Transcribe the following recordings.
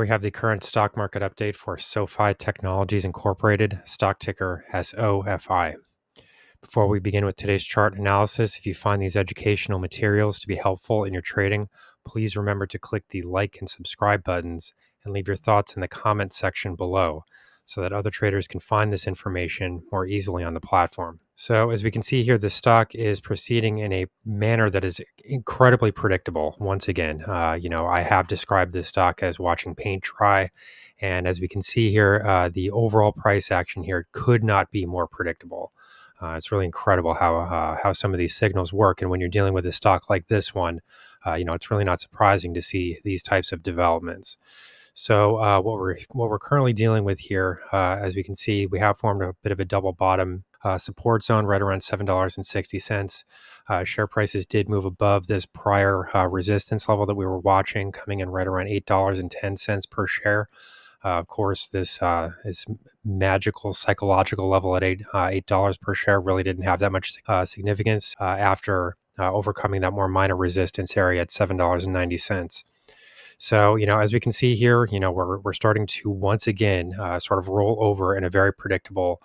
we have the current stock market update for SOFI Technologies Incorporated, stock ticker SOFI. Before we begin with today's chart analysis, if you find these educational materials to be helpful in your trading, please remember to click the like and subscribe buttons and leave your thoughts in the comment section below so that other traders can find this information more easily on the platform. So as we can see here, the stock is proceeding in a manner that is incredibly predictable. Once again, I have described this stock as watching paint dry. And as we can see here, the overall price action here could not be more predictable. It's really incredible how some of these signals work. And when you're dealing with a stock like this one, it's really not surprising to see these types of developments. So what we're currently dealing with here, as we can see, we have formed a bit of a double bottom support zone right around $7.60. Share prices did move above this prior resistance level that we were watching, coming in right around $8.10 per share. Of course, this magical psychological level at $8 per share really didn't have that much significance after overcoming that more minor resistance area at $7.90. So, as we can see here, we're starting to once again sort of roll over in a very predictable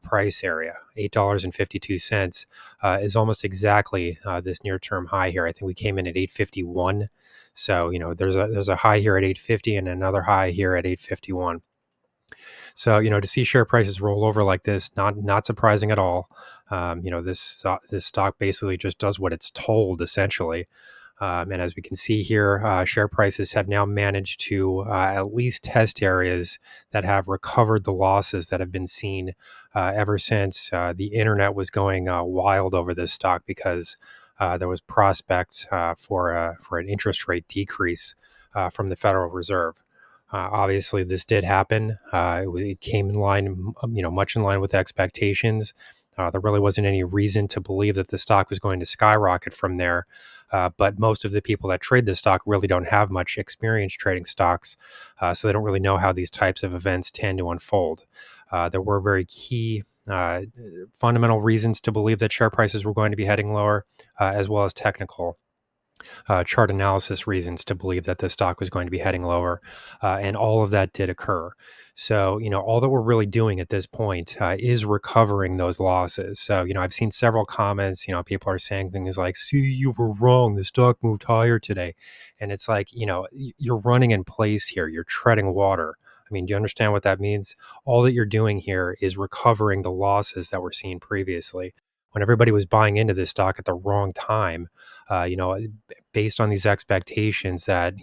price area. $8.52 is almost exactly this near-term high here. I think we came in at 851. So, there's a high here at 850 and another high here at 851. So, to see share prices roll over like this, not surprising at all. This stock basically just does what it's told, essentially. And as we can see here, share prices have now managed to at least test areas that have recovered the losses that have been seen ever since the internet was going wild over this stock because there was prospects for an interest rate decrease from the Federal Reserve. Obviously, this did happen. It came in line, much in line with expectations. There really wasn't any reason to believe that the stock was going to skyrocket from there. But most of the people that trade this stock really don't have much experience trading stocks, so they don't really know how these types of events tend to unfold. There were very key fundamental reasons to believe that share prices were going to be heading lower, as well as technical chart analysis reasons to believe that the stock was going to be heading lower, and all of that did occur. So, all that we're really doing at this point is recovering those losses. So, I've seen several comments, people are saying things like, see, you were wrong. The stock moved higher today. And it's like, you're running in place here. You're treading water. I mean, do you understand what that means? All that you're doing here is recovering the losses that were seen previously. When everybody was buying into this stock at the wrong time, based on these expectations that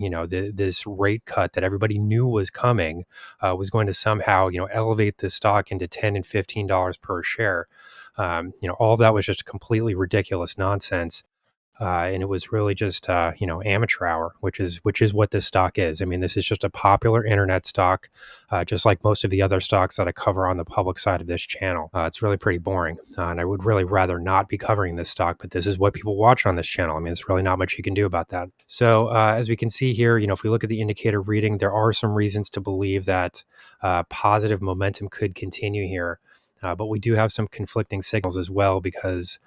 this rate cut that everybody knew was coming was going to somehow elevate the stock into $10 and $15 per share. All of that was just completely ridiculous nonsense. And it was really just amateur hour, which is what this stock is. I mean, this is just a popular internet stock, just like most of the other stocks that I cover on the public side of this channel. It's really pretty boring, and I would really rather not be covering this stock. But this is what people watch on this channel. I mean, it's really not much you can do about that. So as we can see here, if we look at the indicator reading, there are some reasons to believe that positive momentum could continue here. But we do have some conflicting signals as well because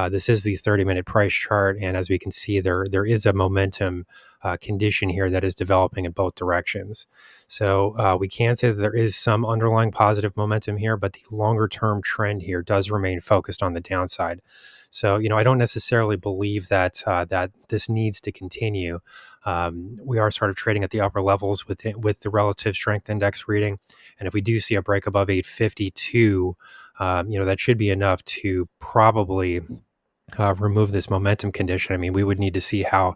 this is the 30-minute price chart. And as we can see, there is a momentum condition here that is developing in both directions. So we can say that there is some underlying positive momentum here, but the longer-term trend here does remain focused on the downside. So, I don't necessarily believe that that this needs to continue. We are sort of trading at the upper levels with the relative strength index reading. And if we do see a break above 852, that should be enough to probably remove this momentum condition. I mean, we would need to see how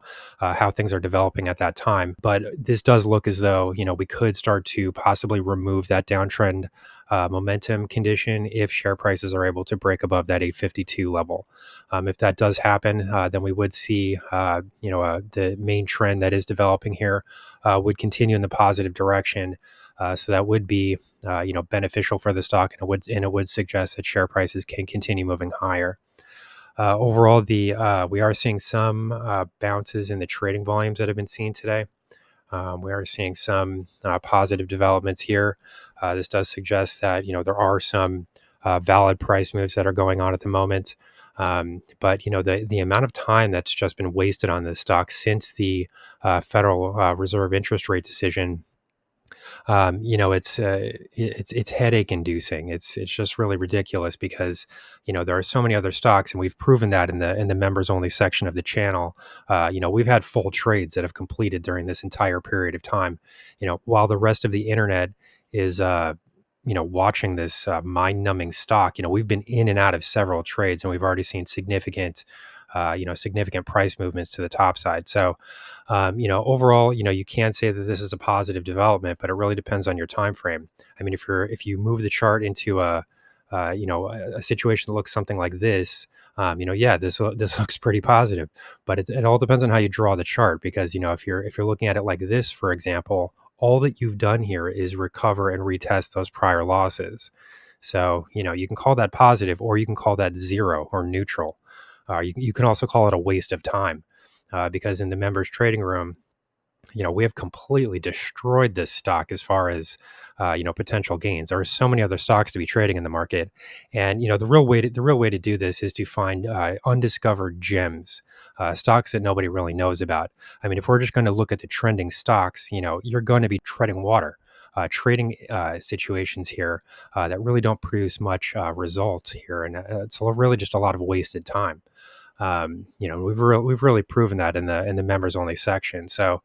things are developing at that time. But this does look as though, we could start to possibly remove that downtrend momentum condition if share prices are able to break above that 852 level. If that does happen, then we would see, the main trend that is developing here would continue in the positive direction. So that would be, beneficial for the stock, and it would suggest that share prices can continue moving higher. Overall, we are seeing some bounces in the trading volumes that have been seen today. We are seeing some positive developments here. This does suggest that there are some valid price moves that are going on at the moment. But the amount of time that's just been wasted on this stock since the Federal Reserve interest rate decision It's headache inducing. It's just really ridiculous because there are so many other stocks, and we've proven that in the members only section of the channel. We've had full trades that have completed during this entire period of time. While the rest of the internet is watching this mind-numbing stock. We've been in and out of several trades, and we've already seen significant price movements to the top side. So, overall, you can say that this is a positive development, but it really depends on your time frame. I mean, if you move the chart into a situation that looks something like this, yeah, this looks pretty positive, but it all depends on how you draw the chart. Because if you're looking at it like this, for example, all that you've done here is recover and retest those prior losses. So, you can call that positive, or you can call that zero or neutral. You can also call it a waste of time, because in the members trading room, we have completely destroyed this stock as far as potential gains. There are so many other stocks to be trading in the market, and the real way to do this is to find undiscovered gems, stocks that nobody really knows about. I mean, if we're just going to look at the trending stocks, you're going to be treading water. Trading situations here that really don't produce much results here, and it's really just a lot of wasted time. We've really proven that in the members only section. So,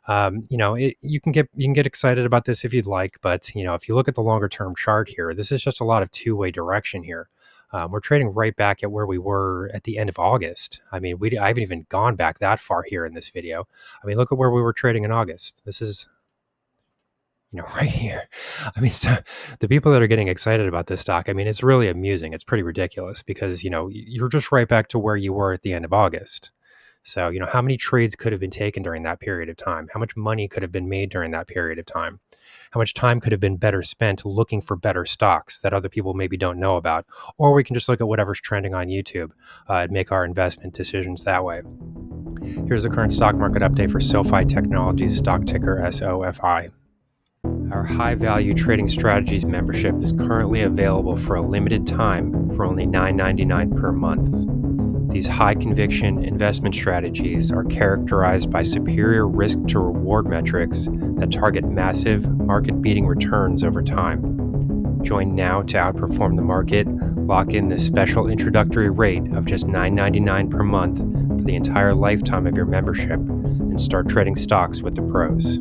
you can get excited about this if you'd like, but if you look at the longer term chart here, this is just a lot of two-way direction here. We're trading right back at where we were at the end of August. I mean, I haven't even gone back that far here in this video. I mean, look at where we were trading in August. This is right here. I mean, so the people that are getting excited about this stock, I mean, it's really amusing. It's pretty ridiculous because, you're just right back to where you were at the end of August. So, how many trades could have been taken during that period of time? How much money could have been made during that period of time? How much time could have been better spent looking for better stocks that other people maybe don't know about? Or we can just look at whatever's trending on YouTube and make our investment decisions that way. Here's the current stock market update for SOFI Technologies, stock ticker SOFI. Our high value trading strategies membership is currently available for a limited time for only $9.99 per month. These high conviction investment strategies are characterized by superior risk to reward metrics that target massive market beating returns over time. Join now to outperform the market. Lock in this special introductory rate of just $9.99 per month for the entire lifetime of your membership and start trading stocks with the pros.